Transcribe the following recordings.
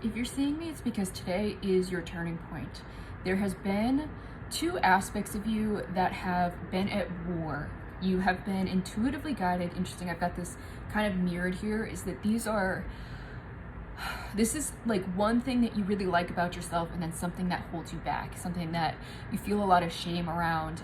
If you're seeing me, it's because today is your turning point. There has been two aspects of you that have been at war. You have been intuitively guided. Interesting, I've got this kind of mirrored here, is that this is like one thing that you really like about yourself, and then something that holds you back, something that you feel a lot of shame around.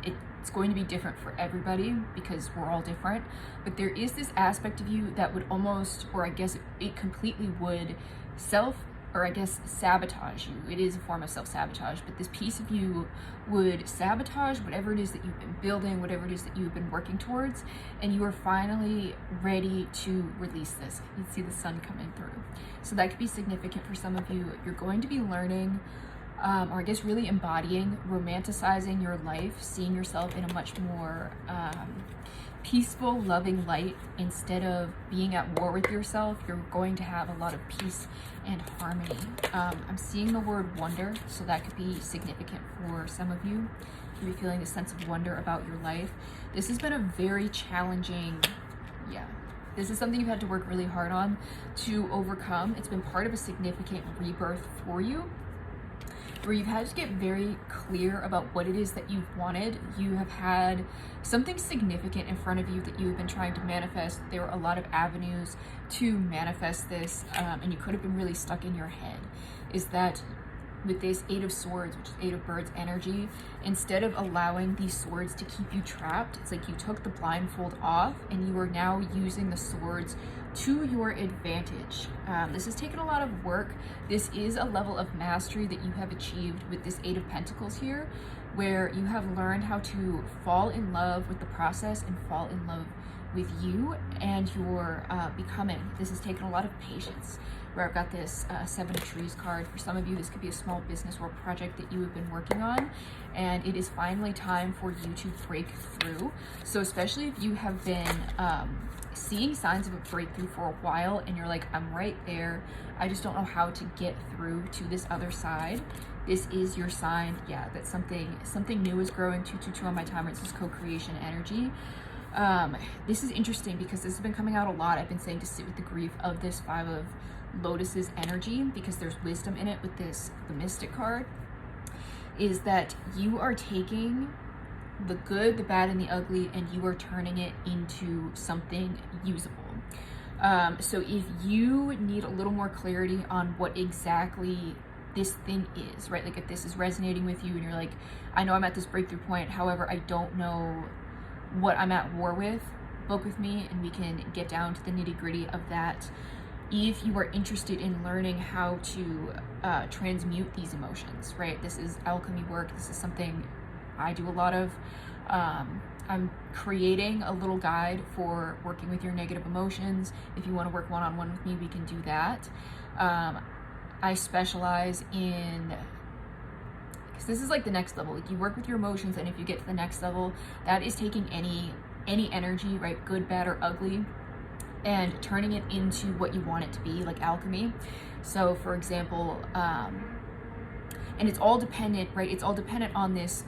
It's going to be different for everybody because we're all different, but there is this aspect of you that would almost, or I guess it completely would sabotage you. It is a form of self-sabotage, but this piece of you would sabotage whatever it is that you've been building, whatever it is that you've been working towards, and you are finally ready to release this. You can see the sun coming through. So that could be significant for some of you. You're going to be learning, or I guess really embodying, romanticizing your life, seeing yourself in a much more peaceful, loving light. Instead of being at war with yourself, you're going to have a lot of peace and harmony. I'm seeing the word wonder, so that could be significant for some of you. You're feeling a sense of wonder about your life. This has been a very challenging, this is something you've had to work really hard on to overcome. It's been part of a significant rebirth for you, where you've had to get very clear about what it is that you've wanted. You have had something significant in front of you that you've been trying to manifest. There were a lot of avenues to manifest this, and you could have been really stuck in your head. Is that with this Eight of Swords, which is Eight of Birds energy, instead of allowing these swords to keep you trapped, it's like you took the blindfold off and you are now using the swords to your advantage. This has taken a lot of work. This is a level of mastery that you have achieved with this Eight of Pentacles here, where you have learned how to fall in love with the process and fall in love with you and your becoming. This has taken a lot of patience, where I've got this Seven of Trees card. For some of you, this could be a small business or project that you have been working on, and it is finally time for you to break through. So especially if you have been seeing signs of a breakthrough for a while and you're like, I'm right there, I just don't know how to get through to this other side. This is your sign, that something new is growing. 222 on my timer. This is co-creation energy. This is interesting because this has been coming out a lot. I've been saying to sit with the grief of this Five of Lotuses energy, because there's wisdom in it with this, the Mystic card, is that you are taking the good, the bad, and the ugly, and you are turning it into something usable. So if you need a little more clarity on what exactly this thing is, right? Like if this is resonating with you and you're like, I know I'm at this breakthrough point, however, I don't know what I'm at war with, book with me and we can get down to the nitty-gritty of that. If you are interested in learning how to transmute these emotions, right? This is alchemy work. This is something I do a lot of. I'm creating a little guide for working with your negative emotions. If you want to work one-on-one with me, we can do that. I specialize in, because this is like the next level. Like you work with your emotions, and if you get to the next level, that is taking any energy, right, good, bad, or ugly, and turning it into what you want it to be, like alchemy. So for example, and it's all dependent, right? It's all dependent on this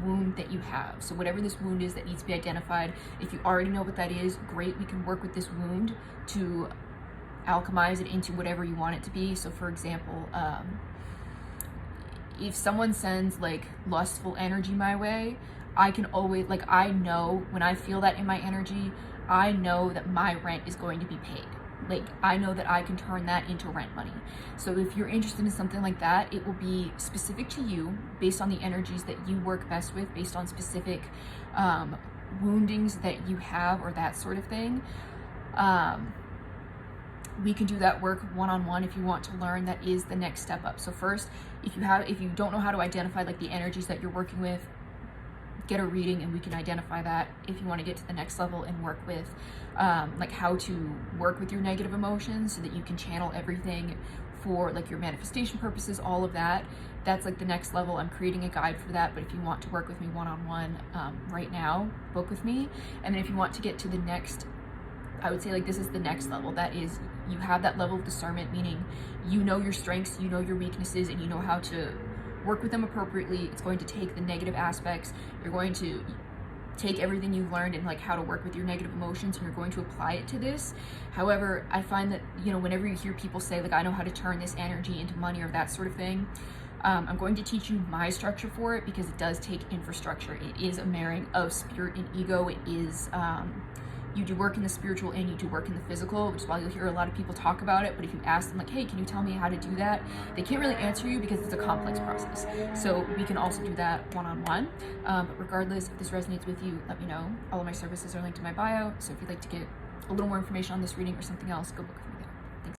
wound that you have. So whatever this wound is that needs to be identified, if you already know what that is, great, we can work with this wound to alchemize it into whatever you want it to be. So for example, if someone sends like lustful energy my way, I can always, like, I know when I feel that in my energy, I know that my rent is going to be paid. Like, I know that I can turn that into rent money. So if you're interested in something like that, it will be specific to you, based on the energies that you work best with, based on specific woundings that you have, or that sort of thing. We can do that work one-on-one if you want to learn. That is the next step up. So first, if you don't know how to identify like the energies that you're working with, get a reading and we can identify that. If you want to get to the next level and work with like how to work with your negative emotions so that you can channel everything for like your manifestation purposes, all of that, that's like the next level. I'm creating a guide for that. But if you want to work with me one-on-one right now, book with me. And then if you want to get to the next, I would say like this is the next level. That is, you have that level of discernment, meaning you know your strengths, you know your weaknesses, and you know how to work with them appropriately. It's going to take the negative aspects. You're going to take everything you've learned and like how to work with your negative emotions, and you're going to apply it to this. However, I find that, you know, whenever you hear people say like, I know how to turn this energy into money or that sort of thing, I'm going to teach you my structure for it, because it does take infrastructure. It is a marrying of spirit and ego. It is, you do work in the spiritual and you do work in the physical, which is why you'll hear a lot of people talk about it. But if you ask them like, hey, can you tell me how to do that? They can't really answer you, because it's a complex process. So we can also do that one-on-one. But regardless, if this resonates with you, let me know. All of my services are linked in my bio. So if you'd like to get a little more information on this reading or something else, go book with me.